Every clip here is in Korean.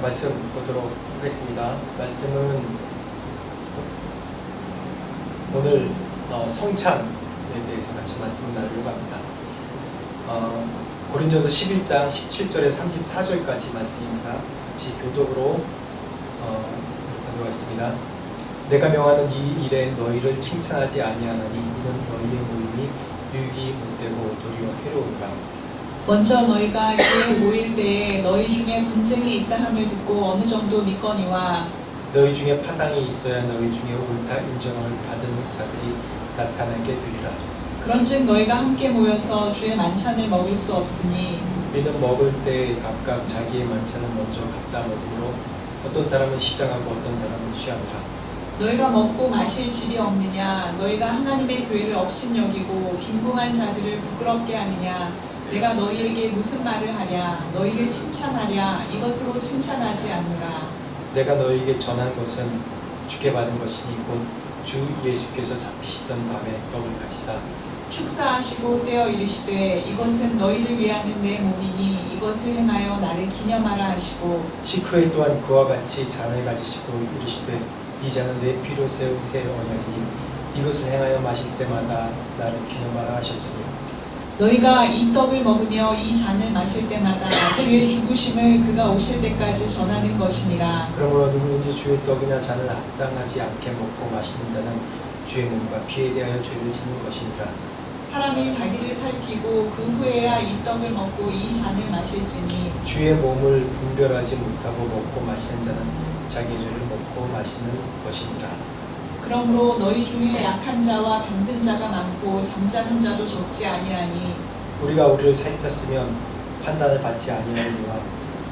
말씀 보도록 하겠습니다. 말씀은 오늘 성찬에 대해서 같이 말씀을 나누려고 합니다. 고린도서 11장 17절에 34절까지 말씀입니다. 같이 교독으로 하도록 하겠습니다. 내가 명하는 이 일에 너희를 칭찬하지 아니하나니 이는 너희의 모임이 유익이 못되고 도리어 해로우니라. 먼저 너희가 교회 모일 때에 너희 중에 분쟁이 있다 함을 듣고 어느 정도 믿거니와 너희 중에 파당이 있어야 너희 중에 옳다 인정을 받은 자들이 나타나게 되리라. 그런즉 너희가 함께 모여서 주의 만찬을 먹을 수 없으니 이는 먹을 때 각각 자기의 만찬을 먼저 갖다 먹으므로 어떤 사람은 시장하고 어떤 사람은 취하니라. 너희가 먹고 마실 집이 없느냐 너희가 하나님의 교회를 업신여기고 빈궁한 자들을 부끄럽게 하느냐 내가 너희에게 무슨 말을 하랴 너희를 칭찬하랴 이것으로 칭찬하지 않노라. 내가 너희에게 전한 것은 주께 받은 것이니 곧 주 예수께서 잡히시던 밤에 떡을 가지사 축사하시고 떼어 이르시되 이것은 너희를 위하는 내 몸이니 이것을 행하여 나를 기념하라 하시고 식후에 또한 그와 같이 잔을 가지시고 이르시되 이 잔은 내 피로 세운 새 언약이니 이것을 행하여 마실 때마다 나를 기념하라 하셨으니 너희가 이 떡을 먹으며 이 잔을 마실 때마다 주의 죽으심을 그가 오실 때까지 전하는 것이니라. 그러므로 누구든지 주의 떡이나 잔을 합당하지 않게 먹고 마시는 자는 주의 몸과 피에 대하여 죄를 짓는 것이니라. 사람이 자기를 살피고 그 후에야 이 떡을 먹고 이 잔을 마실지니 주의 몸을 분별하지 못하고 먹고 마시는 자는 자기의 죄를 먹고 마시는 것이니라. 그러므로 너희 중에 약한 자와 병든 자가 많고 잠자는 자도 적지 아니하니 우리가 우리를 살폈으면 판단을 받지 아니하니와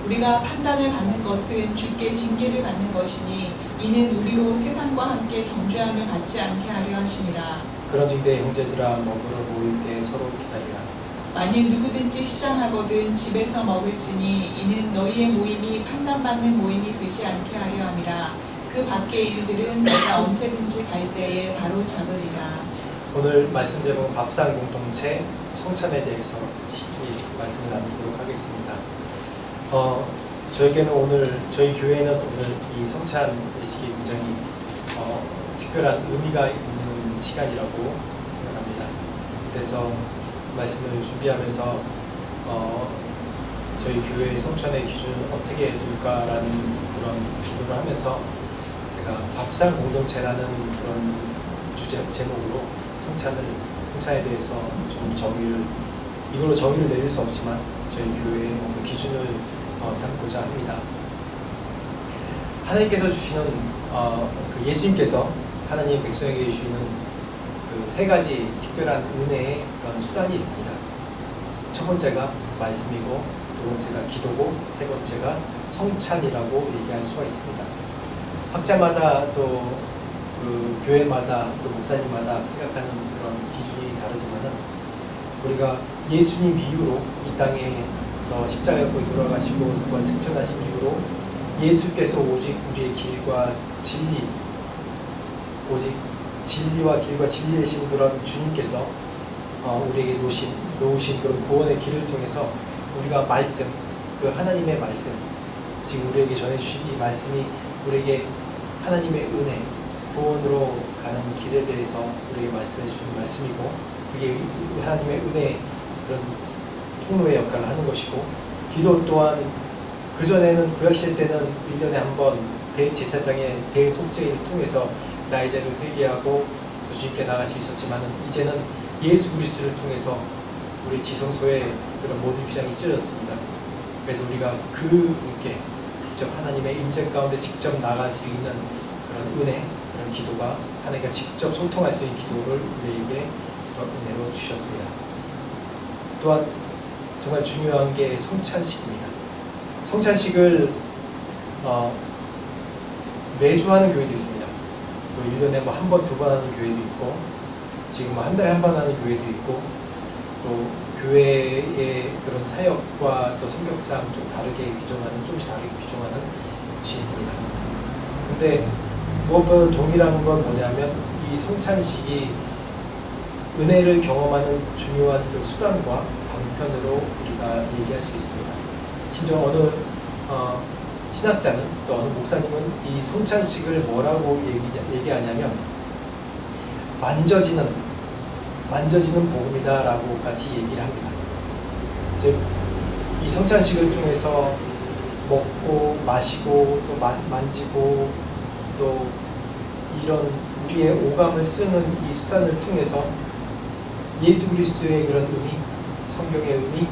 우리가 판단을 받는 것은 주께 징계를 받는 것이니 이는 우리로 세상과 함께 정죄함을 받지 않게 하려 하심이라. 그런즉 내 형제들아 먹으러 모일 때 서로 기다리라. 만일 누구든지 시장하거든 집에서 먹을지니 이는 너희의 모임이 판단받는 모임이 되지 않게 하려 함이라. 그 밖의 일들은 내가 언제든지 갈 때에 바로 잡으리라. 오늘 말씀 제목은 밥상 공동체 성찬에 대해서 말씀을 나누도록 하겠습니다. 저에게는 오늘 저희 교회는 오늘 이 성찬 예식이 굉장히 특별한 의미가 있는 시간이라고 생각합니다. 그래서 말씀을 준비하면서 저희 교회의 성찬의 기준은 어떻게 될까라는 그런 기도를 하면서 제가 밥상 공동체라는 그런 제목으로 성찬에 대해서 좀 이걸로 정의를 내릴 수 없지만 저희 교회의 기준을 삼고자 합니다. 하나님께서 주시는 그 예수님께서 하나님 백성에게 주시는 그 세 가지 특별한 은혜의 그런 수단이 있습니다. 첫 번째가 말씀이고 두 번째가 기도고 세 번째가 성찬이라고 얘기할 수가 있습니다. 학자마다 또 그 교회마다 또 목사님마다 생각하는 그런 기준이 다르지만은 우리가 예수님 이후로 이 땅에서 십자가에 돌아가시고 부활 승천하신 이후로 예수께서 오직 우리의 길과 진리 오직 진리와 길과 진리이신 그런 주님께서 우리에게 놓으신 그런 구원의 길을 통해서 우리가 말씀 그 하나님의 말씀 지금 우리에게 전해주신 이 말씀이 우리에게 하나님의 은혜 구원으로 가는 길에 대해서 우리에게 말씀해 주신 말씀이고 그게 하나님의 은혜의 그런 통로의 역할을 하는 것이고 기도 또한 그전에는 구약시대 때는 1년에 한 번 대제사장의 대속죄를 통해서 나의 죄를 회개하고 주님께 나갈 수 있었지만 이제는 예수 그리스도를 통해서 우리 지성소의 그런 모든 휘장이 찢어졌습니다. 그래서 우리가 그 분께 직접 하나님의 임재 가운데 직접 나갈 수 있는 그런 은혜, 그런 기도가 하나님과 직접 소통할 수 있는 기도를 우리에게 은혜로 주셨습니다. 또한 정말 중요한 게 성찬식입니다. 성찬식을 매주 하는 교회도 있습니다. 또 1년에 뭐 한 번, 두 번 하는 교회도 있고 지금 한 달에 한 번 하는 교회도 있고 또 교회의 그런 사역과 또 성격상 좀 다르게 규정하는 조금씩 다르게 규정하는 것이 있습니다. 근데 무엇보다 동일한 건 뭐냐면 이 성찬식이 은혜를 경험하는 중요한 그 수단과 방편으로 우리가 얘기할 수 있습니다. 심지어 어느 신학자는 또 어느 목사님은 이 성찬식을 뭐라고 얘기하냐면 만져지는 복음이다라고까지 얘기를 합니다. 즉 이 성찬식을 통해서 먹고 마시고 또 만지고 또 이런 우리의 오감을 쓰는 이 수단을 통해서 예수 그리스도의 그런 의미, 성경의 의미,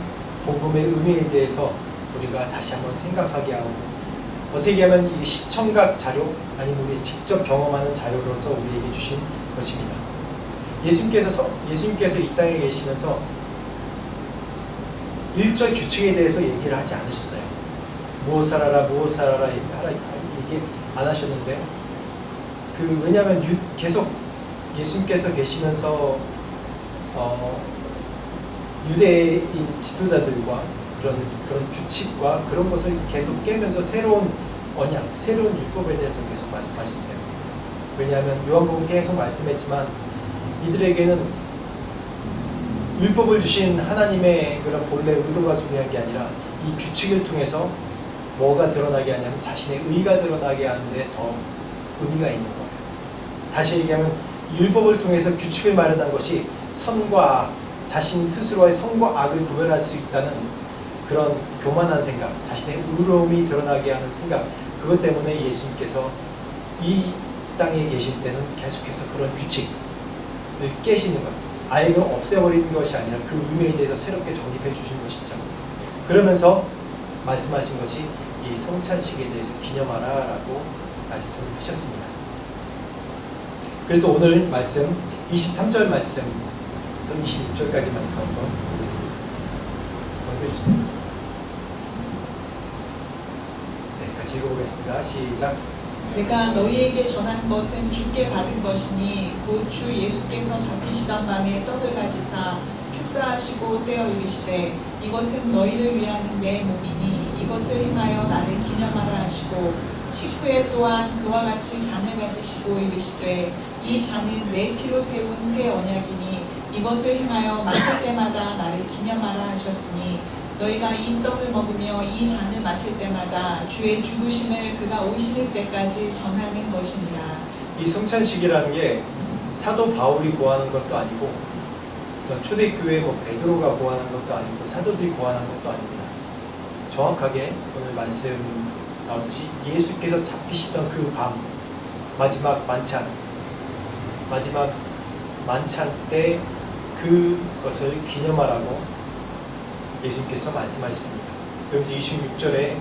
복음의 의미에 대해서 우리가 다시 한번 생각하게 하고, 어떻게 얘기하면 이 시청각 자료 아니면 우리 직접 경험하는 자료로서 우리에게 주신 것입니다. 예수님께서 이 땅에 계시면서 일절 규칙에 대해서 얘기를 하지 않으셨어요. 무엇을 하라 얘기 안 하셨는데, 왜냐하면 계속 예수님께서 계시면서 유대인 지도자들과 그런 규칙과 그런 것을 계속 깨면서 새로운 언약, 새로운 율법에 대해서 계속 말씀하셨어요. 왜냐하면 요한복음 계속 말씀했지만 이들에게는 율법을 주신 하나님의 그런 본래 의도가 중요한 게 아니라 이 규칙을 통해서 뭐가 드러나게 하냐면 자신의 의가 드러나게 하는데 더 의미가 있는 거예요. 다시 얘기하면 율법을 통해서 규칙을 마련한 것이 선과 악, 자신 스스로의 선과 악을 구별할 수 있다는 그런 교만한 생각, 자신의 의로움이 드러나게 하는 생각, 그것 때문에 예수님께서 이 땅에 계실 때는 계속해서 그런 규칙을 깨시는 것, 아예 없애버리는 것이 아니라 그 의미에 대해서 새롭게 정립해 주신 것이죠. 그러면서 말씀하신 것이 이 성찬식에 대해서 기념하라 라고 말씀하셨습니다. 그래서 오늘 말씀 23절 말씀 또 26절까지 말씀 한번 보겠습니다. 넘겨주세요. 네, 같이 읽어보겠습니다. 시작. 내가 너희에게 전한 것은 주께 받은 것이니 곧 주 예수께서 잡히시던 밤에 떡을 가지사 축사하시고 떼어 이르시되 이것은 너희를 위하는 내 몸이니 이것을 행하여 나를 기념하라 하시고 식후에 또한 그와 같이 잔을 가지시고 이르시되 이 잔은 내 피로 세운 새 언약이니 이것을 행하여 마실 때마다 나를 기념하라 하셨으니 너희가 이 떡을 먹으며 이 잔을 마실 때마다 주의 죽으심을 그가 오실 때까지 전하는 것이니라. 이 성찬식이라는 게 사도 바울이 고하는 것도 아니고 초대교회 베드로가 고하는 것도 아니고 사도들이 고하는 것도 아닙니다. 정확하게 오늘 말씀 나오듯이 예수께서 잡히시던 그 밤, 마지막 만찬 때 그것을 기념하라고 예수님께서 말씀하셨습니다. 그러면서 26절에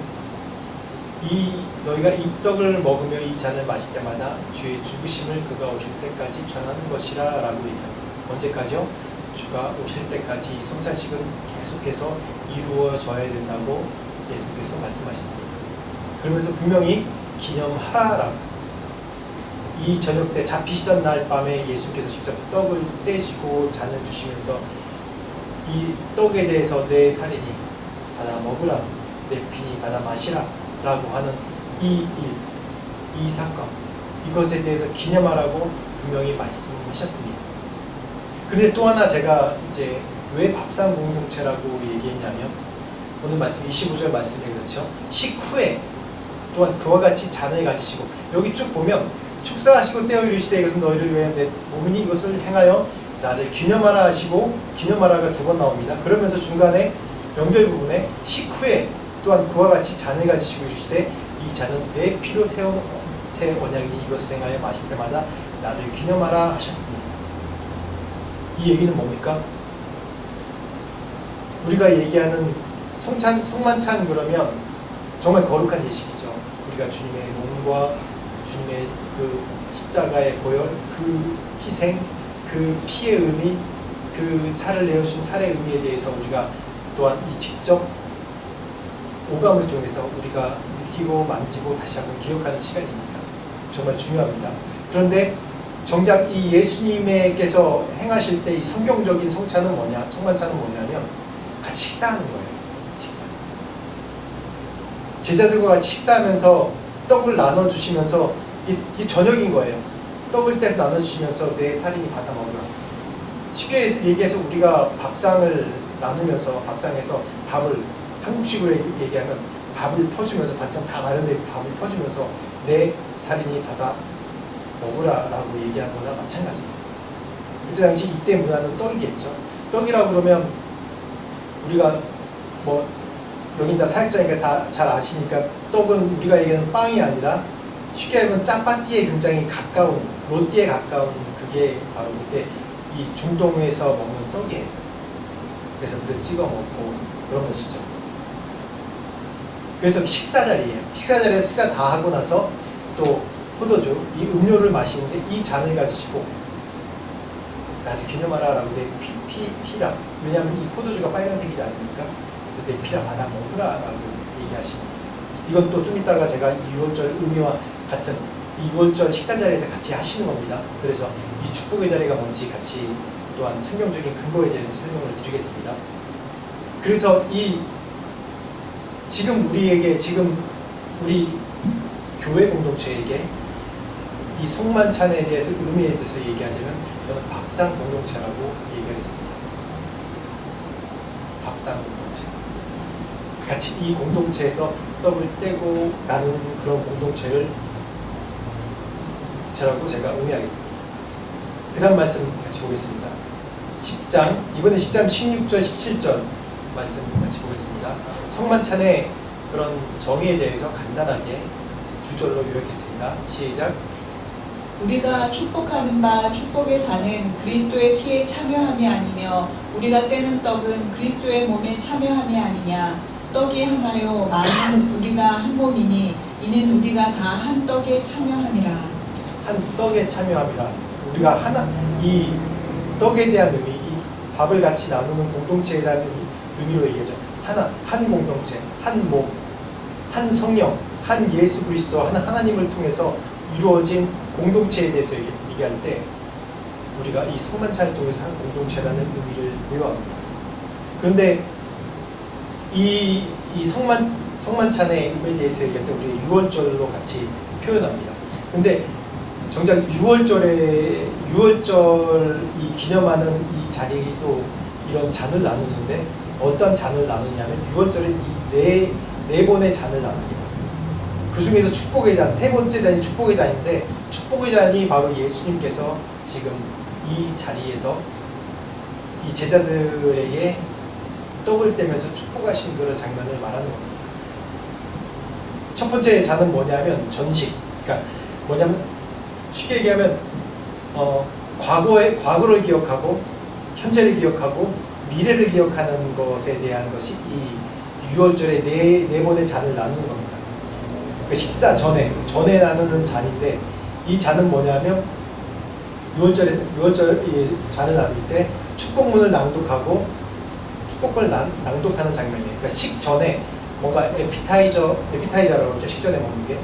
너희가 이 떡을 먹으며 이 잔을 마실 때마다 주의 죽으심을 그가 오실 때까지 전하는 것이라 라고 얘기합니다. 언제까지요? 주가 오실 때까지 이 성찬식은 계속해서 이루어져야 된다고 예수님께서 말씀하셨습니다. 그러면서 분명히 기념하라라고, 이 저녁 때 잡히시던 날 밤에 예수님께서 직접 떡을 떼시고 잔을 주시면서 이 떡에 대해서 내 살인이 받아 먹으라, 내 피니 받아 마시라 라고 하는 이 사건, 이것에 대해서 기념하라고 분명히 말씀하셨습니다. 그런데 또 하나 제가 이제 왜 밥상 공동체라고 얘기했냐면 오늘 말씀 25절 말씀에 그렇죠. 식후에 또한 그와 같이 잔을 가지시고, 여기 쭉 보면 축사하시고 떼어 이르시되 이것은 너희를 위해 내 몸이니 이것을 행하여 나를 기념하라 하시고, 기념하라가 두 번 나옵니다. 그러면서 중간에 연결 부분에 식후에 또한 그와 같이 잔을 가지시고 이르시되 이 잔은 내 피로 세운 새 언약이니 이것을 행하여 마실 때마다 나를 기념하라 하셨습니다. 이 얘기는 뭡니까? 우리가 얘기하는 성만찬 그러면 정말 거룩한 예식이죠. 우리가 주님의 몸과 주님의 그 십자가의 보혈, 그 희생, 그 피의 의미, 그 살을 내어준 살의 의미에 대해서 우리가 또한 이 직접 오감을 통해서 우리가 느끼고 만지고 다시 한번 기억하는 시간이니까 정말 중요합니다. 그런데 정작 이 예수님께서 행하실 때 이 성경적인 성만찬은 뭐냐면 같이 식사하는 거예요. 식사. 제자들과 같이 식사하면서 떡을 나눠주시면서 이 저녁인 거예요. 떡을 떼서 나눠주시면서 내 살인이 받아 먹으라. 쉽게 얘기해서 우리가 밥상을 나누면서 밥상에서 밥을 한국식으로 얘기하면 밥을 퍼주면서 반찬 다 마련되어 있고 밥을 퍼주면서 내 살인이 받아 먹으라라고 얘기한 거나 마찬가지입니다. 그때 당시 이때 문화는 떡이겠죠. 떡이라고 그러면 우리가 뭐 여긴 다 사역자니까 다 잘 아시니까 떡은 우리가 얘기하는 빵이 아니라 쉽게 하면 짜파띠에 굉장히 가까운 로띠에 가까운 그게 바로 그때 이 중동에서 먹는 떡이에요. 그래서 물에 찍어 먹고 그런 것이죠. 그래서 식사 자리예요. 식사 자리에서 식사 다 하고 나서 또 포도주, 이 음료를 마시는데 이 잔을 가지시고 나를 기념하라라고 내 피라. 왜냐하면 이 포도주가 빨간색이지 않습니까? 내 피라 받아 먹으라라고 얘기하십니다. 이건 또 좀 이따가 제가 6월절 의미와 같은 이 6월절 식사 자리에서 같이 하시는 겁니다. 그래서 이 축복의 자리가 뭔지 같이 또한 성경적인 근거에 대해서 설명을 드리겠습니다. 그래서 지금 우리 교회 공동체에게 이 송만찬에 대해서 의미에 대해서 얘기하자면 저는 밥상 공동체라고 얘기하겠습니다. 밥상 공동체. 같이 이 공동체에서 떡을 떼고 나누는 그런 공동체를 저라고 제가 의미하겠습니다. 그 다음 말씀 같이 보겠습니다. 10장, 이번에 10장 16절, 17절 말씀 같이 보겠습니다. 성만찬의 그런 정의에 대해서 간단하게 두 절로 요약했습니다. 시작. 우리가 축복하는 바 축복의 잔은 그리스도의 피에 참여함이 아니며 우리가 떼는 떡은 그리스도의 몸에 참여함이 아니냐. 떡이 하나요 많은 우리가 한 몸이니 이는 우리가 다 한 떡에 참여함이라. 한 떡에 참여함이라. 우리가 하나, 이 떡에 대한 의미, 이 밥을 같이 나누는 공동체에 대한 의미로 얘기하죠. 하나, 한 공동체, 한 몸, 한 성령, 한 예수 그리스도, 한 하나님을 통해서 이루어진 공동체에 대해서 얘기할 때 우리가 이 성만찬을 통해서 한 공동체라는 의미를 부여합니다. 그런데 이 성만찬의 의미에 대해서 얘기할 때 우리 6월절로 같이 표현합니다. 근데 정작 6월절 이 기념하는 이 자리도 이런 잔을 나누는데 어떤 잔을 나누냐면 6월절은 이 네 번의 잔을 나눕니다. 그 중에서 축복의 잔, 세 번째 잔이 축복의 잔인데 축복의 잔이 바로 예수님께서 지금 이 자리에서 이 제자들에게 떡을 떼면서 축복하신 그런 장면을 말하는 겁니다. 첫 번째 잔은 뭐냐면 전식. 그러니까 뭐냐면 쉽게 얘기하면 과거를 기억하고 현재를 기억하고 미래를 기억하는 것에 대한 것이 이 6월절에 네 번의 잔을 나누는 겁니다. 그 식사 전에 나누는 잔인데 이 잔은 뭐냐면 6월절 이 잔을 나눌 때 축복문을 낭독하고 축복문을 낭독하는 장면이에요. 그러니까 식전에 뭔가 에피타이저라고 하죠. 식전에 먹는 게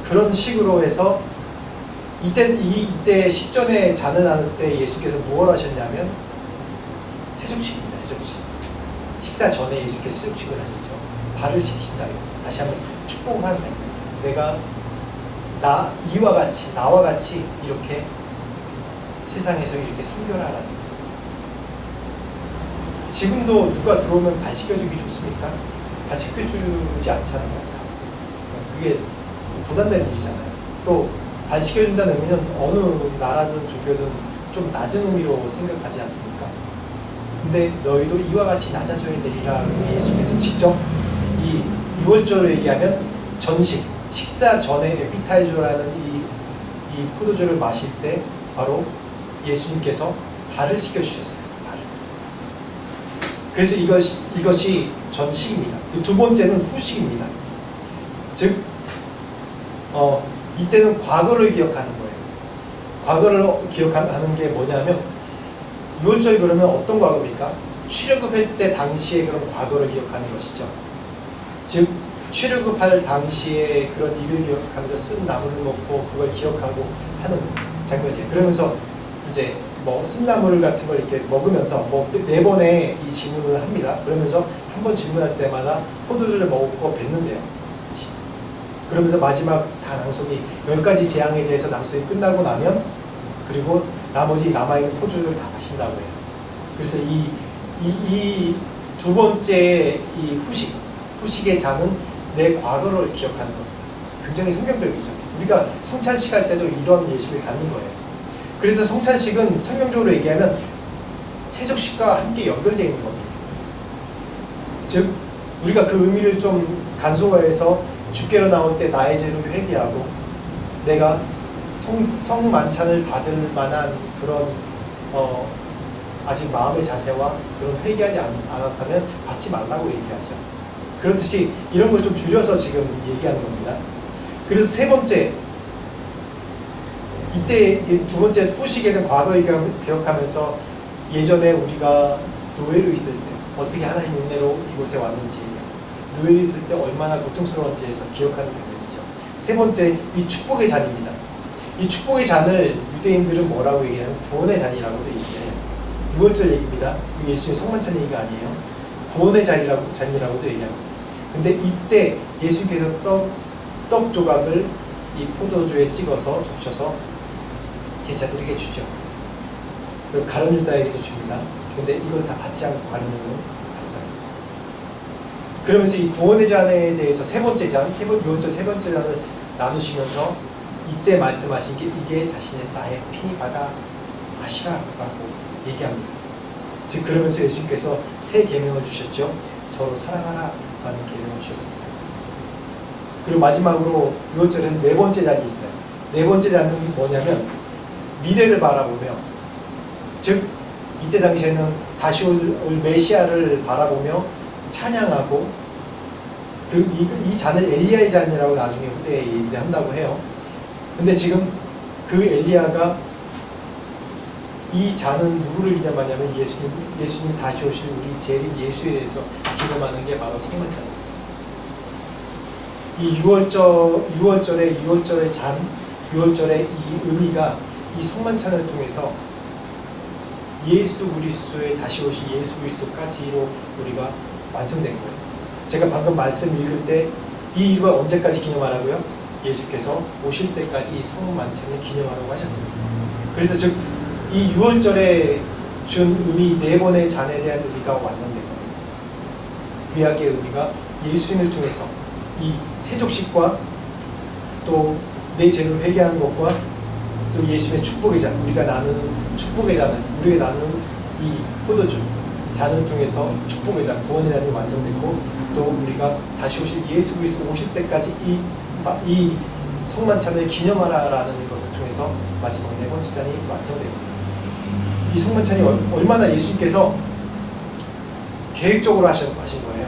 그런 식으로 해서 이때 식전에 잔을 나눌 때 예수께서 무엇을 하셨냐면 세족식입니다. 세족식. 식사 전에 예수께서 세족식을 하셨죠. 발을 씻기신 자리고 다시 한번 축복을 하는 장면. 내가 나와 같이 이렇게 세상에서 이렇게 섬겨라라는. 지금도 누가 들어오면 발 씻겨주기 좋습니까? 발 씻겨주지 않잖아요. 그게 부담되는 일이잖아요. 또 발 씻겨준다는 의미는 어느 나라든 종교든 좀 낮은 의미로 생각하지 않습니까? 근데 너희도 이와 같이 낮아져야 되리라 예수께서 직접 이 6월절로 얘기하면 전식, 식사 전에 에피타이저라는 이 포도주를 마실 때 바로 예수님께서 발을 씻겨주셨어요. 발을. 그래서 이것이 전식입니다. 두 번째는 후식입니다. 즉 이때는 과거를 기억하는 거예요. 과거를 기억하는 게 뭐냐면 6월절이 그러면 어떤 과거입니까? 출애굽할 때 당시의 그런 과거를 기억하는 것이죠. 즉 출애굽할 당시에 그런 일을 기억하면서 쓴 나물을 먹고 그걸 기억하고 하는 장면이에요. 그러면서 이제 뭐 쓴나물 같은 걸 이렇게 먹으면서 뭐 4번의 이 질문을 합니다. 그러면서 한 번 질문할 때마다 포도주를 먹고 뱉는데요. 그러면서 마지막 다 낭송이 10가지 재앙에 대해서 낭송이 끝나고 나면 그리고 나머지 남아있는 포도주를 다 마신다고 해요. 그래서 이 두 번째 이 후식의 잔은 내 과거를 기억하는 겁니다. 굉장히 성경적이죠. 우리가 성찬식 할 때도 이런 예식을 갖는 거예요. 그래서 성찬식은 성경적으로 얘기하면 세속식과 함께 연결되어 있는 겁니다. 즉 우리가 그 의미를 좀 간소화해서 주께로 나올 때 나의 죄를 회개하고 내가 성만찬을 받을 만한 그런 아직 마음의 자세와 그런 회개하지 않았다면 받지 말라고 얘기하죠. 그렇듯이 이런 걸 좀 줄여서 지금 얘기하는 겁니다. 그래서 세 번째, 이때 두 번째 후식에는 과거에 기억하면서 예전에 우리가 노예로 있을 때 어떻게 하나님 은혜로 이곳에 왔는지 얘기해서 노예로 있을 때 얼마나 고통스러운지에서 기억하는 장면이죠. 세 번째, 이 축복의 잔입니다. 이 축복의 잔을 유대인들은 뭐라고 얘기하냐면 구원의 잔이라고도 얘기해요. 6월절 얘기입니다. 예수의 성만찬 얘기가 아니에요. 구원의 잔이라고도 얘기합니다. 근데 이때 예수께서 떡 조각을 이 포도주에 찍어서 적셔서 제자들에게 주죠. 그리고 가룟 유다에게도 줍니다. 근데 이걸 다 받지 않고 가룟 유다는 갔어요. 그러면서 이 구원의 잔에 대해서 세 번째 잔, 6월절 세 번째 잔을 나누시면서 이때 말씀하신 게 이게 자신의 나의 피니 받아 마시라라고 얘기합니다. 즉 그러면서 예수님께서 새 계명을 주셨죠. 서로 사랑하라라는 계명을 주셨습니다. 그리고 마지막으로 6월절에는 네 번째 잔이 있어요. 네 번째 잔은 뭐냐면 미래를 바라보며, 즉 이때 당시에는 다시 올 메시아를 바라보며 찬양하고, 이 잔을 엘리야의 잔이라고 나중에 후대에 얘기한다고 해요. 근데 지금 그 엘리야가 이 잔은 누구를 기념하냐면 예수님 다시 오실 우리 재림 예수에 대해서 기념하는 게 바로 성만찬입니다. 이 6월절의 잔, 6월절의 이 의미가 이 성만찬을 통해서 예수 그리스도의 다시 오신 예수 그리스도까지로 우리가 완성된 거예요. 제가 방금 말씀 읽을 때 이 일과 언제까지 기념하라고요? 예수께서 오실 때까지 이 성만찬을 기념하라고 하셨습니다. 그래서 즉 이 6월절에 준 의미 네 번의 잔에 대한 의미가 완성된 겁니다. 구약의 의미가 예수님을 통해서 이 세족식과 또 내 죄를 회개하는 것과 또 예수님의 축복의 잔, 우리가 나누는 축복의 잔을, 우리가 나누는 이 포도주 잔을 통해서 축복의 잔, 구원의 잔이 완성됐고, 또 우리가 다시 오실 예수 그리스도 오실 때까지 이 성만찬을 기념하라라는 것을 통해서 마지막 네 번째 잔이 완성됩니다. 이 성만찬이 얼마나 예수님께서 계획적으로 하신 거예요.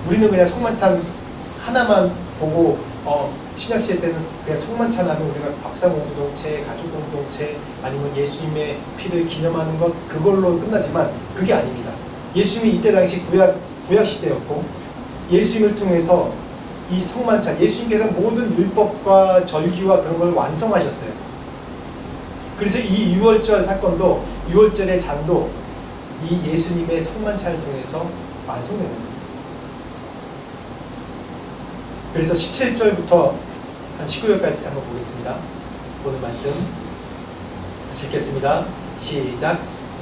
우리는 그냥 성만찬 하나만 보고 신약시대 때는 그냥 성만찬 하면 우리가 밥상 공동체, 가족 공동체, 아니면 예수님의 피를 기념하는 것, 그걸로 끝나지만 그게 아닙니다. 예수님이 이때 당시 구약 시대였고, 예수님을 통해서 이 성만찬, 예수님께서 모든 율법과 절기와 그런 걸 완성하셨어요. 그래서 이 6월절 사건도, 6월절의 잔도 이 예수님의 성만찬을 통해서 완성되는 겁니다. 그래서 17절부터 한 19절까지 한번 보겠습니다. 오늘 말씀 읽겠습니다. 시작.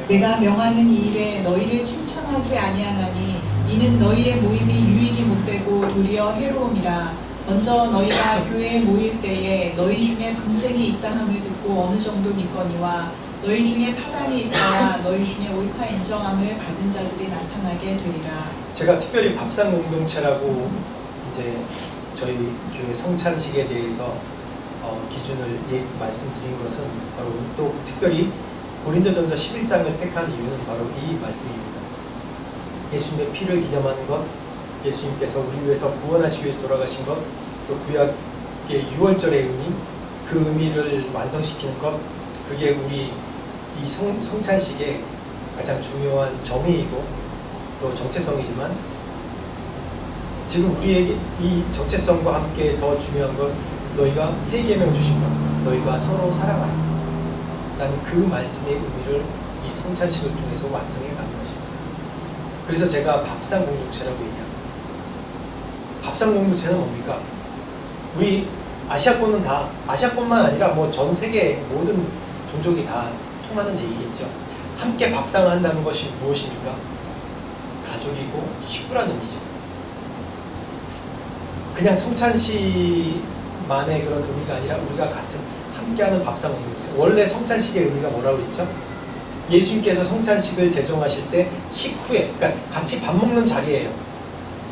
내가 명하는 이 일에 너희를 칭찬하지 아니하나니 이는 너희의 모임이 유익이 못되고 도리어 해로움이라. 먼저 너희가 교회에 모일 때에 너희 중에 분쟁이 있다 함을 듣고 어느 정도 믿거니와 너희 중에 파단이 있어야 너희 중에 옳다 인정함을 받은 자들이 나타나게 되리라. 제가 특별히 밥상 공동체라고 이제 저희 교회 성찬식에 대해서 기준을 말씀드린 것은 바로 또 특별히 고린도전서 11장을 택한 이유는 바로 이 말씀입니다. 예수님의 피를 기념하는 것, 예수님께서 우리 위해서 구원하시기 위해서 돌아가신 것, 또 구약의 6월절의 의미, 그 의미를 완성시키는 것, 그게 우리 이 성찬식의 가장 중요한 정의이고 또 정체성이지만, 지금 우리에게 이 정체성과 함께 더 중요한 건 너희가 새 계명 주신 것, 너희가 서로 사랑하라 라는 그 말씀의 의미를 이 성찬식을 통해서 완성해 가는 것입니다. 그래서 제가 밥상 공동체라고 얘기합니다. 밥상 공동체는 뭡니까? 우리 아시아권은 다, 아시아권만 아니라 뭐 전 세계 모든 종족이 다 통하는 얘기겠죠. 함께 밥상을 한다는 것이 무엇입니까? 가족이고 식구라는 의미죠. 그냥 성찬식만의 그런 의미가 아니라 우리가 같은 함께하는 밥상 공동체. 원래 성찬식의 의미가 뭐라고 그랬죠? 예수님께서 성찬식을 제정하실 때 식후에, 그러니까 같이 밥 먹는 자리예요.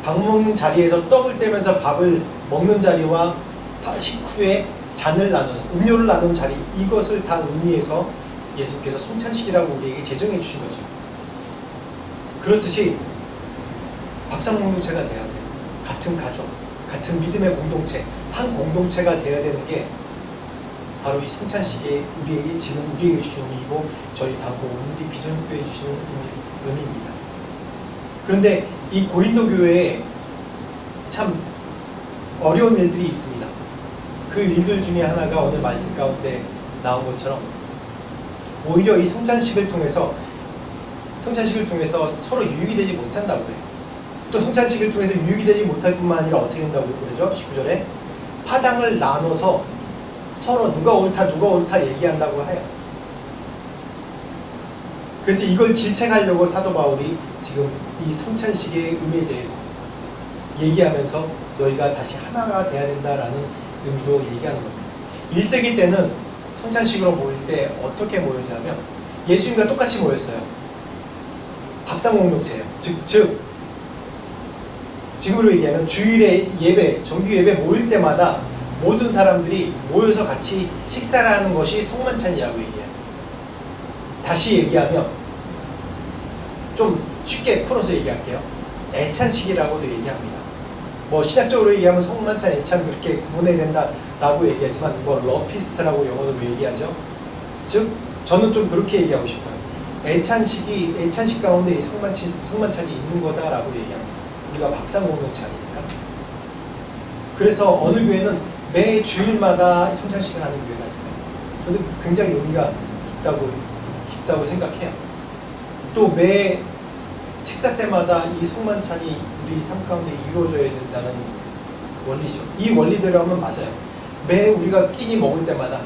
밥 먹는 자리에서 떡을 떼면서 밥을 먹는 자리와 식후에 잔을 나누는, 음료를 나누는 자리, 이것을 다 의미해서 예수님께서 성찬식이라고 우리에게 제정해 주신 거죠. 그렇듯이 밥상 공동체가 돼야 돼요. 같은 가족, 같은 믿음의 공동체, 한 공동체가 되어야 되는 게 바로 이 성찬식에 우리에게 지금 우리에게 주신 의미이고 저희 방콕 우리 비전교회에 주시는 의미입니다. 그런데 이 고린도 교회에 참 어려운 일들이 있습니다. 그 일들 중에 하나가 오늘 말씀 가운데 나온 것처럼 오히려 이 성찬식을 통해서 서로 유익이 되지 못한다고 해요. 또 성찬식을 통해서 유익이 되지 못할 뿐만 아니라 어떻게 된다고 그러죠? 19절에 파당을 나눠서 서로 누가 옳다 얘기한다고 해요. 그래서 이걸 질책하려고 사도 바울이 지금 이 성찬식의 의미에 대해서 얘기하면서 너희가 다시 하나가 돼야 된다라는 의미로 얘기하는 겁니다. 1세기 때는 성찬식으로 모일 때 어떻게 모였냐면 예수님과 똑같이 모였어요. 밥상 공동체예요. 즉 지금으로 얘기하면 주일에 예배, 정규 예배 모일 때마다 모든 사람들이 모여서 같이 식사를 하는 것이 성만찬이라고 얘기해요. 다시 얘기하면 좀 쉽게 풀어서 얘기할게요. 애찬식이라고도 얘기합니다. 뭐 신학적으로 얘기하면 성만찬, 애찬 그렇게 구분해야 된다라고 얘기하지만 뭐 러피스트라고 영어로 얘기하죠. 즉 저는 좀 그렇게 얘기하고 싶어요. 애찬식 가운데 이 성만찬이 있는 거다라고 얘기합니다. 우리가 밥상 공동체 아닙니까? 그래서 어느 교회는 매 주일마다 성찬식을 하는 교회가 있어요. 저는 굉장히 의미가 깊다고 생각해요. 또 매 식사 때마다 이 성만찬이 우리 삶 가운데 이루어져야 된다는 원리죠. 이 원리대로 하면 맞아요. 매 우리가 끼니 먹을 때마다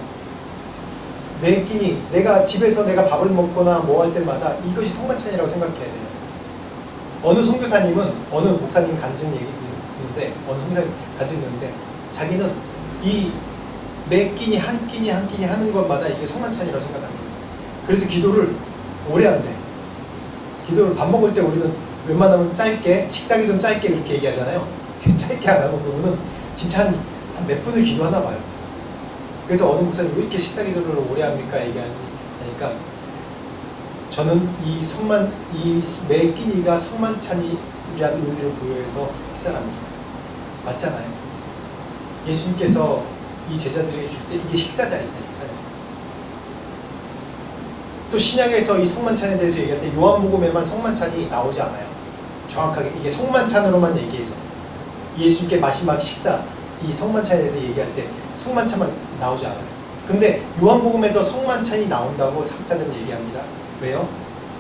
매 끼니 내가 집에서 내가 밥을 먹거나 뭐 할 때마다 이것이 성만찬이라고 생각해야 돼요. 어느 선교사님은 어느 목사님 간증 얘기 듣는데 자기는 이 매 끼니 한 끼니 하는 것마다 이게 성만찬이라고 생각합니다. 그래서 기도를 오래 한대. 기도를 밥 먹을 때 우리는 웬만하면 짧게 식사 기도는 짧게 이렇게 얘기하잖아요. 짧게 안 하고 그분은 진짜 한 몇 분을 기도하나 봐요. 그래서 어느 목사님 왜 이렇게 식사 기도를 오래 합니까? 얘기하니까 저는 이 매 끼니가 성만찬이라는 의미를 부여해서 식사합니다. 맞잖아요. 예수님께서 이 제자들에게 줄 때 이게 식사자이잖아요. 식사자. 또 신약에서 이 성만찬에 대해서 얘기할 때 요한복음에만 성만찬이 나오지 않아요. 정확하게 이게 성만찬으로만 얘기해서 예수님께 마지막 식사 이 성만찬에 대해서 얘기할 때 성만찬만 나오지 않아요. 근데 요한복음에도 성만찬이 나온다고 학자들은 얘기합니다. 왜요?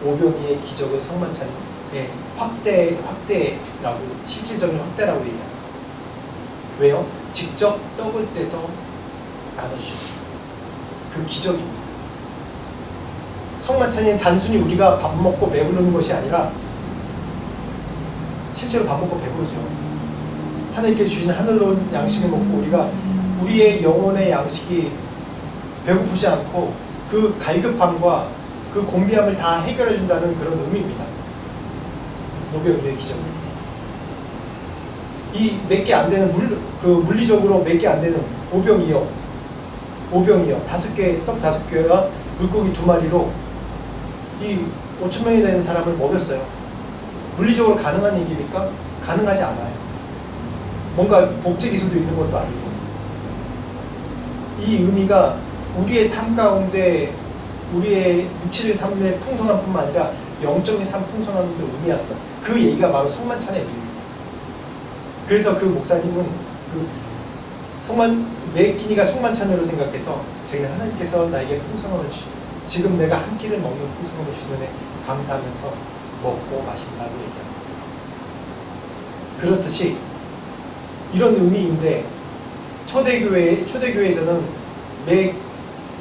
오병이의 기적은 성만찬의 확대라고 실질적인 확대라고 얘기합니다. 왜요? 직접 떡을 떼서 나눠주셨어요. 그 기적입니다. 성만찬이 단순히 우리가 밥 먹고 배부르는 것이 아니라 실제로 밥 먹고 배부르죠. 하나님께 주신 하늘로 양식을 먹고 우리가 우리의 영혼의 양식이 배고프지 않고 그 갈급함과 그 공비함을 다 해결해 준다는 그런 의미입니다. 오병이의 기적. 이 몇 개 안 되는 물리적으로 몇 개 안 되는 오병이어 5개 떡 5개와 물고기 2마리로 이 5,000명이 되는 사람을 먹였어요. 물리적으로 가능한 얘기입니까? 가능하지 않아요. 뭔가 복제 기술도 있는 것도 아니고 이 의미가 우리의 삶 가운데 우리의 육체의 삶의 풍성함 뿐만 아니라 영적인 삶 풍성함도 의미하는 것. 그 얘기가 바로 성만찬의 의미입니다. 그래서 그 목사님은 매 끼니가 성만찬으로 생각해서 자기는 하나님께서 나에게 풍성함을 지금 내가 한 끼를 먹는 풍성함을 주시는 감사하면서 먹고 마신다고 얘기합니다. 그렇듯이 이런 의미인데 초대교회에서는 매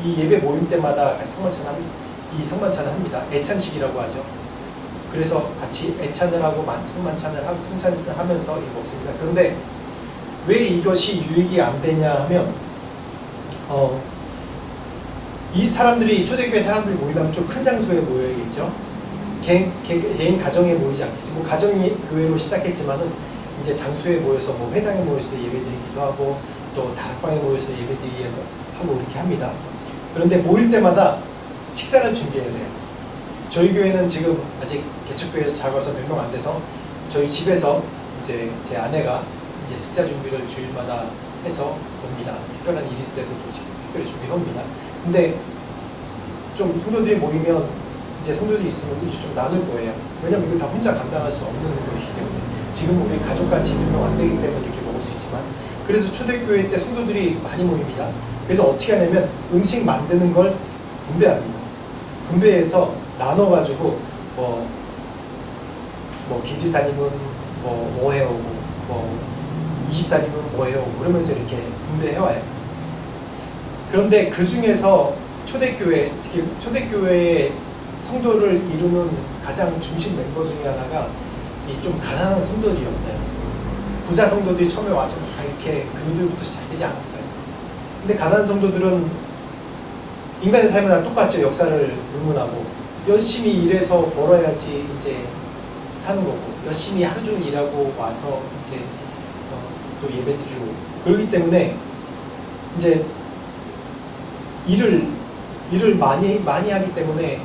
이 예배 모임 때마다 이 성만찬을 합니다. 애찬식이라고 하죠. 그래서 같이 애찬을 하고 성만찬을 하고 성찬을 하면서 이거 먹습니다. 그런데 왜 이것이 유익이 안 되냐 하면 이 사람들이 초대교회 사람들이 모이려면 좀 큰 장소에 모여야겠죠. 개인 가정에 모이지 않겠죠. 뭐 가정이 교회로 시작했지만은 이제 장소에 모여서 뭐 회당에 모여서 예배드리기도 하고 또 다락방에 모여서 예배드리기도 하고 이렇게 합니다. 그런데 모일 때마다 식사를 준비해야 돼요. 저희 교회는 지금 아직 개척교회에서 작아서 몇 명 안 돼서 저희 집에서 이제 제 아내가 이제 식사 준비를 주일마다 해서 옵니다. 특별한 일이 있을 때도 또 특별히 준비해옵니다. 근데 좀 성도들이 모이면 이제 성도들이 있으면 이제 좀 나눌 거예요. 왜냐면 이거 다 혼자 감당할 수 없는 것이기 때문에 지금 우리 가족같이 몇 명 안 되기 때문에 이렇게 먹을 수 있지만 그래서 초대교회 때 성도들이 많이 모입니다. 그래서 어떻게 하냐면 음식 만드는 걸 분배합니다. 분배해서 나눠가지고 뭐 김지사님은 뭐 해오고 뭐 24님은 뭐 해오고 그러면서 이렇게 분배해와요. 그런데 그 중에서 초대교회, 특히 초대교회의 성도를 이루는 가장 중심 멤버 중에 하나가 이 좀 가난한 성도들이었어요. 부자 성도들이 처음에 와서 다 이렇게 그들부터 시작되지 않았어요. 근데 가난한 성도들은 인간의 삶이랑 똑같죠. 역사를 의문하고 열심히 일해서 벌어야지 이제 사는 거고 열심히 하루 종일 일하고 와서 이제 또 예배드리고 그러기 때문에 이제 일을 많이 하기 때문에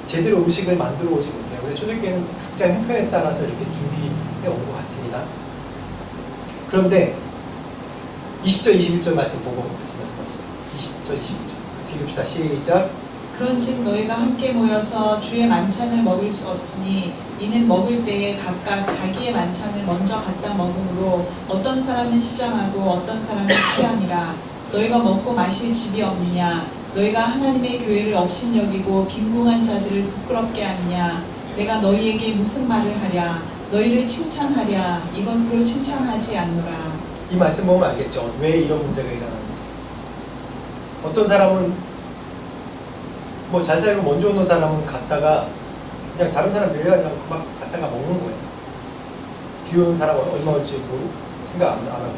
제대로 음식을 만들어 오지 못해요. 그래서 초대교회는 각자 형편에 따라서 이렇게 준비해 온 것 같습니다. 그런데 20절, 21절 말씀 보고 말씀하십시오. 20절, 21절. 읽읍시다. 시작. 그런즉 너희가 함께 모여서 주의 만찬을 먹을 수 없으니 이는 먹을 때에 각각 자기의 만찬을 먼저 갖다 먹음으로 어떤 사람은 시장하고 어떤 사람은 취함이라. 너희가 먹고 마실 집이 없느냐? 너희가 하나님의 교회를 업신여기고 빈궁한 자들을 부끄럽게 하느냐? 내가 너희에게 무슨 말을 하랴? 너희를 칭찬하랴? 이것으로 칭찬하지 않노라. 이 말씀 보면 알겠죠. 왜 이런 문제가 일어나는지. 어떤 사람은 뭐 잘 살고 먼저 오는 사람은 갔다가 그냥 다른 사람 밀려가지 않고 막 갔다가 먹는 거예요. 뒤에 오는 사람 얼마 올지 생각 안 하고.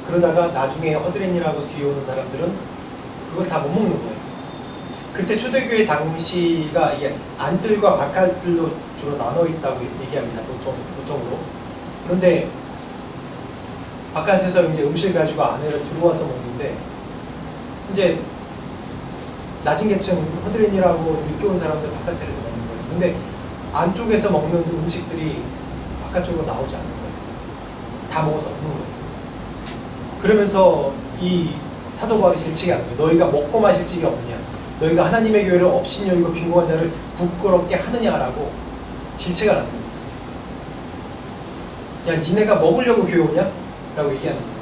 그러다가 나중에 허드렛일하고 뒤에 오는 사람들은 그걸 다 못 먹는 거예요. 그때 초대교회 당시가 이게 안뜰과 바깥뜰로 주로 나눠 있다고 얘기합니다. 보통으로. 그런데 바깥에서 이제 음식 가지고 안으로 들어와서 먹는데 이제 낮은 계층 허드렛일하고 늦게 온 사람들 바깥에서 먹는 거예요. 근데 안쪽에서 먹는 음식들이 바깥쪽으로 나오지 않는 거예요. 다 먹어서 없는 거예요. 그러면서 이 사도 바울이 질책이 안 거예요. 너희가 먹고 마실 집이 없느냐? 너희가 하나님의 교회를 업신여기고 빈궁한 자를 부끄럽게 하느냐라고 질책을 하는 거예요. 야, 니네가 먹으려고 교회 오냐? 라고 얘기하는 거예요.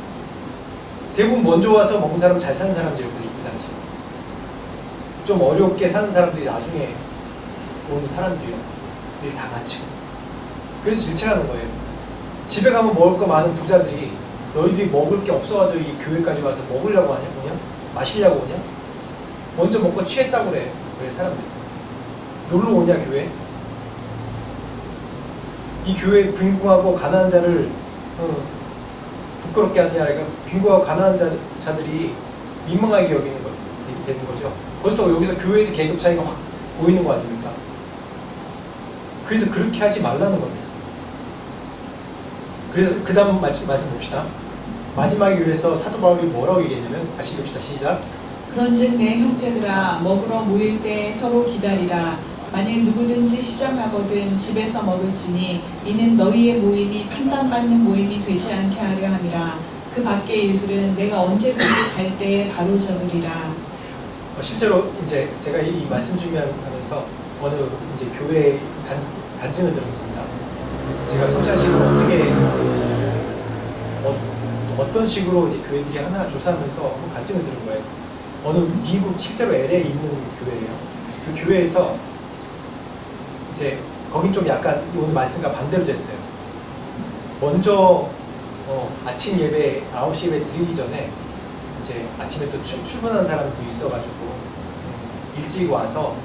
대부분 먼저 와서 먹는 사람은 잘 사는 사람들이었거든요. 이 당시에. 좀 어렵게 사는 사람들이 나중에 오는 사람들이요. 일 다 마치고. 그래서 질책하는 거예요. 집에 가면 먹을 거 많은 부자들이 너희들이 먹을 게 없어가지고 이 교회까지 와서 먹으려고 하냐? 오냐? 마시려고 오냐? 먼저 먹고 취했다고 그래. 왜 사람들이. 놀러 오냐 교회? 이 교회 빈궁하고 가난한 자를 부끄럽게 하느냐. 그러니까 빈궁하고 가난한 자들이 민망하게 여기는 되는 거죠. 벌써 여기서 교회에서 계급 차이가 확 보이는 거 아닙니까? 그래서 그렇게 하지 말라는 겁니다. 그래서 그 다음 말씀 봅시다. 마지막에 그래서 사도 바울이 뭐라고 얘기했냐면 다시 읽읍시다. 시작. 그런즉 내 형제들아 먹으러 모일 때 서로 기다리라. 만일 누구든지 시장하거든 집에서 먹을지니 이는 너희의 모임이 판단받는 모임이 되지 않게 하려 함이라. 그 밖의 일들은 내가 언제든지 갈 때에 바로 적으리라. 실제로 이제 제가 이 말씀 준비하면서 어느 이제 교회 간증을 들었습니다. 제가 성찬식을 어떤 식으로 이제 교회들이 하나 조사하면서 한번 간증을 들은 거예요. 어느 미국 실제로 LA에 있는 교회예요. 그 교회에서 이제 거긴 좀 약간 오늘 말씀과 반대로 됐어요. 먼저 아침 예배 9시 예배 드리기 전에 이제 아침에 또 출근하는 사람도 있어가지고 일찍 와서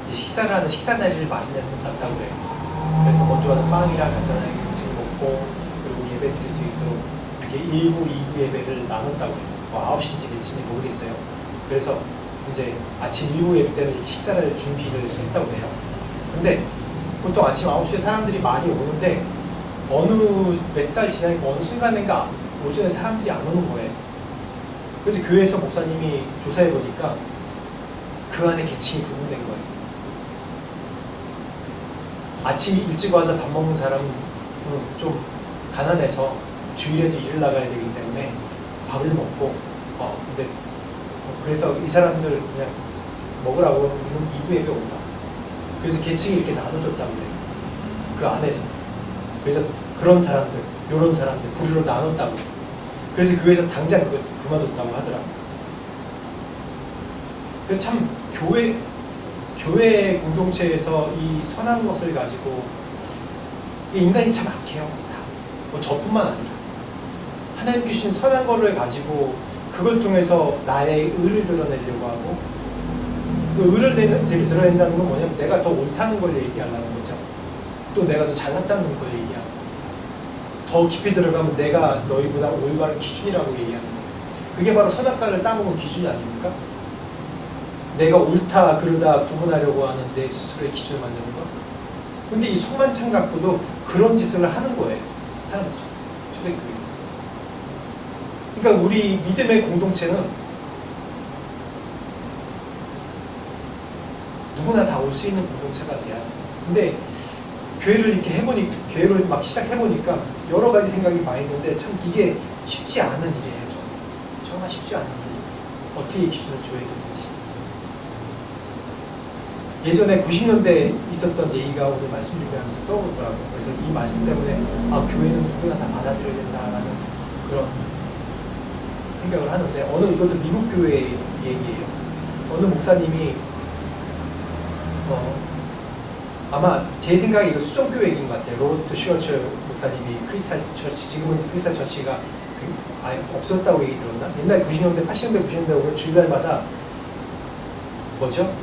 이제 식사를 하는 식사 자리를 마련해놨다고 그래요. 그래서 먼저 와서 빵이랑 간단하게 음식 먹고 그리고 예배 드릴 수 있도록 이렇게 이렇게 1부, 2부 예배를 나눴다고 해요. 뭐 9시인지 몇시인지 모르겠어요. 그래서 이제 아침 1부 예배 때는 이렇게 식사를 준비를 했다고 해요. 근데 보통 아침 9시에 사람들이 많이 오는데 어느 몇 달 지나니까 어느 순간인가 오전에 사람들이 안 오는 거예요. 그래서 교회에서 목사님이 조사해 보니까 그 안에 계층이 구분된 거예요. 아침 일찍 와서 밥 먹는 사람은 좀 가난해서 주일에도 일을 나가야 되기 때문에 밥을 먹고 근데 그래서 이 사람들 그냥 먹으라고 하면 2부 예배 온다. 그래서 계층이 이렇게 나눠줬다고 그래요. 그 안에서. 그래서 그런 사람들, 요런 사람들 부류로 나눴다고. 그래서 교회에서 당장 그거 그만뒀다고 하더라고요. 그래서 참 교회 공동체에서 이 선한 것을 가지고 인간이 참 악해요. 다. 뭐 저뿐만 아니라 하나님 주신 선한 거를 가지고 그걸 통해서 나의 의를 드러내려고 하고 그 의를 드러낸다는 건 뭐냐면 내가 더 옳다는 걸 얘기하려는 거죠. 또 내가 더 잘났다는 걸 얘기하고 더 깊이 들어가면 내가 너희보다 올바른 기준이라고 얘기하는 거예요. 그게 바로 선악과를 따먹은 기준이 아닙니까? 내가 옳다 그르다 구분하려고 하는 내 스스로의 기준을 만드는 거. 근데 이 송만창 갖고도 그런 짓을 하는 거예요. 사람들이. 초대교회. 그러니까 우리 믿음의 공동체는 누구나 다 올 수 있는 공동체가 돼야 돼. 근데 교회를 이렇게 교회를 막 시작해보니까 여러 가지 생각이 많이 드는데 참 이게 쉽지 않은 일이에요. 정말 쉽지 않은 일이에요. 어떻게 기준을 줘야 되는지. 예전에 90년대에 있었던 얘기가 오늘 말씀 준비하면서 떠오르더라고요. 그래서 이 말씀 때문에 교회는 누구나 다 받아들여야 된다라는 그런 생각을 하는데 이것도 미국 교회의 얘기예요. 어느 목사님이 아마 제 생각에 이거 수정교회 얘기인 것 같아요. 로버트 슈어처 목사님이 크리스탈 처치, 지금은 크리스탈 처치가 아예 없었다고 얘기 들었나? 옛날 90년대, 80년대, 90년대 오면 주일날마다 뭐죠?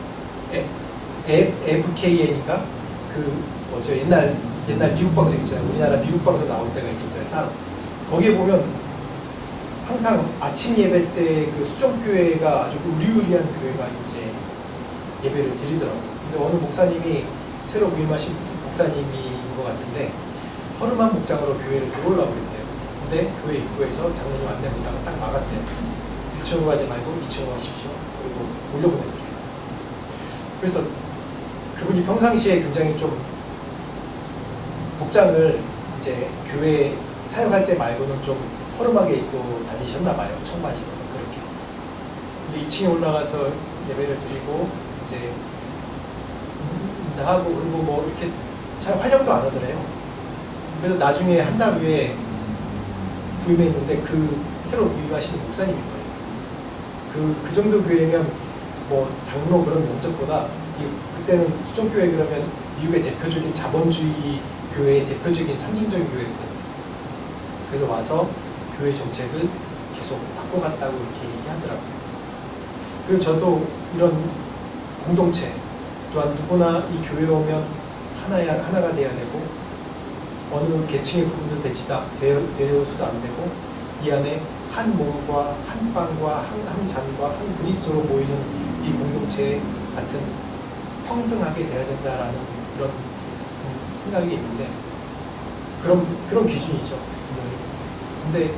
FKA니까 옛날 미국 방송 있잖아요. 우리나라 미국 방송 나올 때가 있었어요. 따로. 거기에 보면 항상 아침 예배 때 그 수정교회가 아주 의리의리한 교회가 이제 예배를 드리더라고요. 근데 어느 목사님이 새로 부임하신 목사님인 것 같은데 허름한 목장으로 교회를 들어오려고 그랬대요. 근데 교회 입구에서 장로님 안내 못하고 딱 막았대요. 1층으로 가지 말고 2층으로 가십시오. 그리고 올려보내드려요. 그래서 그분이 평상시에 굉장히 좀 복장을 이제 교회 사역할 때 말고는 좀 허름하게 입고 다니셨나 봐요. 청바지 그렇게. 근데 2층에 올라가서 예배를 드리고 이제 인사하고 그리고 뭐 이렇게 잘 환영도 안 하더래요. 그래서 나중에 한 달 후에 부임했는데 그 새로 부임하시는 목사님인 거예요. 그 정도 교회면 뭐 장로 그런 면접보다 그때는 수정교회 그러면 미국의 대표적인 자본주의 교회의 대표적인 상징적인 교회였거든요. 그래서 와서 교회 정책을 계속 바꿔갔다고 이렇게 얘기하더라고요. 그리고 저도 이런 공동체 또한 누구나 이 교회에 오면 하나가 돼야 되고 어느 계층의 구분도 되어서도 안 되고 이 안에 한 몸과 한 빵과 한 잔과 한 그리스도로 모이는 이 공동체 같은 평등하게 돼야 된다라는 그런 생각이 있는데 그런 기준이죠. 근데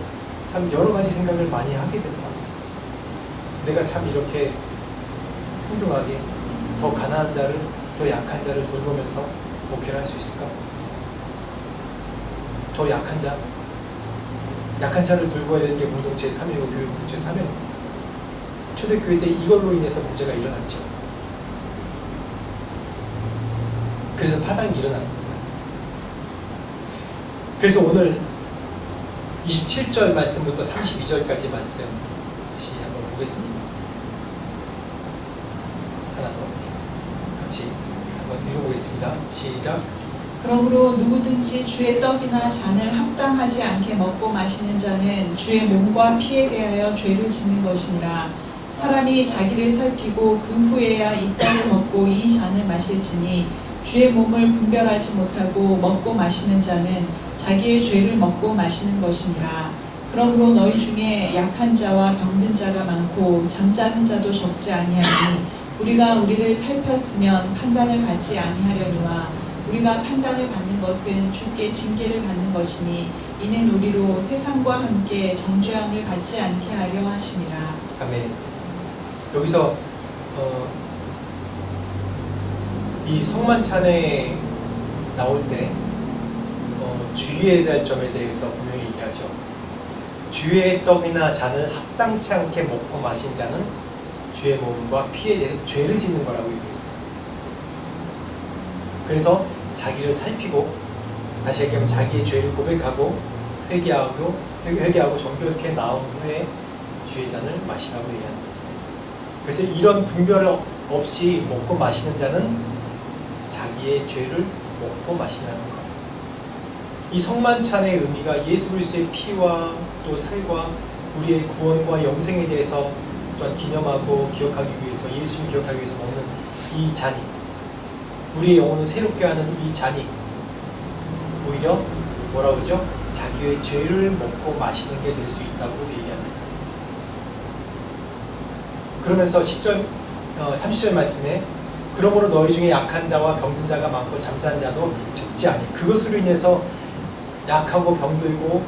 참 여러 가지 생각을 많이 하게 되더라고요. 내가 참 이렇게 평등하게 더 가난한 자를 더 약한 자를 돌보면서 목회를 할 수 있을까? 더 약한 자를 돌봐야 되는 게 공동체의 사명이고 교회 공동체의 사명입니다. 초대교회 때 이걸로 인해서 문제가 일어났죠. 그래서 파당이 일어났습니다. 그래서 오늘 27절 말씀부터 32절까지 말씀 다시 한번 보겠습니다. 하나 더 같이 한번 읽어보겠습니다. 시작. 그러므로 누구든지 주의 떡이나 잔을 합당하지 않게 먹고 마시는 자는 주의 몸과 피에 대하여 죄를 짓는 것이니라. 사람이 자기를 살피고 그 후에야 이 떡을 먹고 이 잔을 마실지니 주의 몸을 분별하지 못하고 먹고 마시는 자는 자기의 죄를 먹고 마시는 것이니라. 그러므로 너희 중에 약한 자와 병든 자가 많고 잠자는 자도 적지 아니하니 우리가 우리를 살폈으면 판단을 받지 아니하려니와 우리가 판단을 받는 것은 주께 징계를 받는 것이니 이는 우리로 세상과 함께 정죄함을 받지 않게 하려 하심이라. 아멘. 여기서 이 성만찬에 나올 때 주의해야 될 점에 대해서 분명히 얘기하죠. 주의 떡이나 잔을 합당치 않게 먹고 마신 자는 주의 몸과 피에 대해 죄를 짓는 거라고 얘기했어요. 그래서 자기를 살피고, 다시 얘기하면 자기의 죄를 고백하고 회개하고 정결케 나온 후에 주의 잔을 마시라고 얘기합니다. 그래서 이런 분별 없이 먹고 마시는 자는 자기의 죄를 먹고 마시는 것. 이 성만찬의 의미가 예수 그리스도의 피와 또 살과 우리의 구원과 영생에 대해서 또한 기념하고 기억하기 위해서, 예수님 기억하기 위해서 먹는 이 잔이, 우리의 영혼을 새롭게 하는 이 잔이 오히려 뭐라고 그러죠? 자기의 죄를 먹고 마시는 게 될 수 있다고 얘기합니다. 그러면서 10절, 30절 말씀에 그러므로 너희 중에 약한 자와 병든 자가 많고 잠자는 자도 적지 아니. 그것으로 인해서 약하고 병들고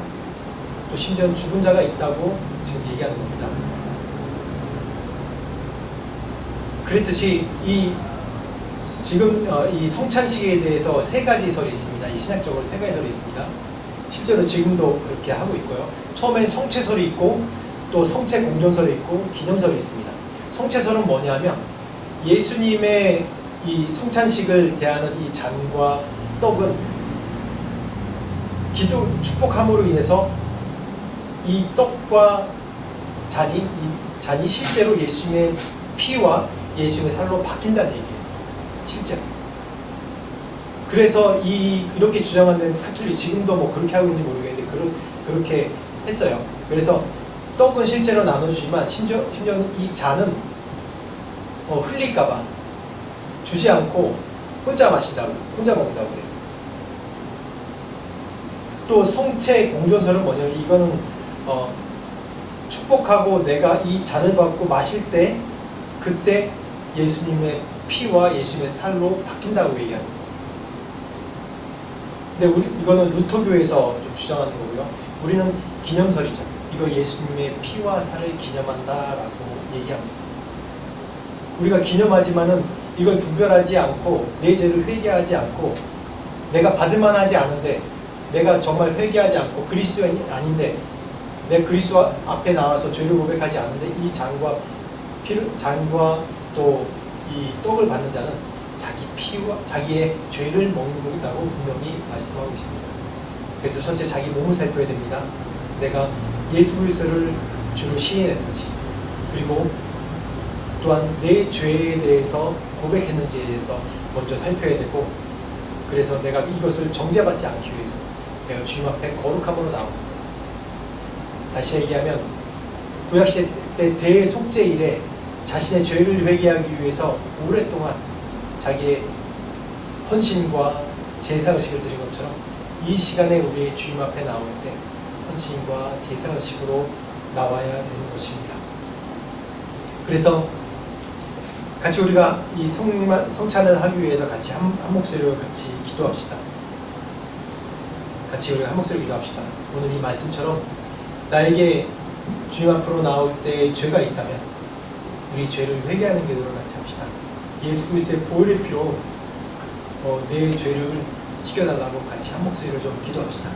또 심지어 죽은 자가 있다고 지금 얘기하는 겁니다. 그랬듯이 지금 이 성찬식에 대해서 세 가지 설이 있습니다. 이 신약적으로 세 가지 설이 있습니다. 실제로 지금도 그렇게 하고 있고요. 처음엔 성체설이 있고 또 성체 공전설이 있고 기념설이 있습니다. 성체설은 뭐냐면 예수님의 이 성찬식을 대하는 이 잔과 떡은 기도 축복함으로 인해서 이 떡과 잔이 실제로 예수님의 피와 예수님의 살로 바뀐다는 얘기예요. 실제로. 그래서 이렇게 주장하는 카톨릭, 지금도 뭐 그렇게 하고 있는지 모르겠는데 그렇게 했어요. 그래서 떡은 실제로 나눠주지만 심지어는 이 잔은 흘릴까봐 주지 않고 혼자 먹는다고 그래요. 또 성체 공전설은 뭐냐면 이거는 축복하고 내가 이 잔을 받고 마실 때 그때 예수님의 피와 예수님의 살로 바뀐다고 얘기합니다. 근데 이거는 루터교에서 좀 주장하는 거고요. 우리는 기념설이죠. 이거 예수님의 피와 살을 기념한다라고 얘기합니다. 우리가 기념하지만은 이걸 분별하지 않고 내 죄를 회개하지 않고 내가 받을만 하지 않은데 내가 정말 회개하지 않고 그리스도인이 아닌데 내 그리스도 앞에 나와서 죄를 고백하지 않는데 이 잔과 또 이 떡을 받는 자는 자기 피와 자기의 죄를 먹는 것이라고 분명히 말씀하고 있습니다. 그래서 첫째 자기 몸을 살펴야 됩니다. 내가 예수 그리스도를 주로 시인했는지, 그리고 또한 내 죄에 대해서 고백했는지에 대해서 먼저 살펴야 되고, 그래서 내가 이것을 정죄받지 않기 위해서 내가 주님 앞에 거룩함으로 나옵니다. 다시 얘기하면 구약시대 때 대속죄일에 자신의 죄를 회개하기 위해서 오랫동안 자기의 헌신과 제사의식을 드린 것처럼 이 시간에 우리 주님 앞에 나올 때 헌신과 제사의식으로 나와야 되는 것입니다. 그래서 같이 우리가 이 성찬을 하기 위해서 같이 한 목소리로 같이 기도합시다. 같이 우리가 한 목소리로 기도합시다. 오늘 이 말씀처럼 나에게 주님 앞으로 나올 때 죄가 있다면 우리 죄를 회개하는 기도를 같이 합시다. 예수 그리스도의 보혈의 피로 내 죄를 씻겨달라고 같이 한 목소리로 좀 기도합시다.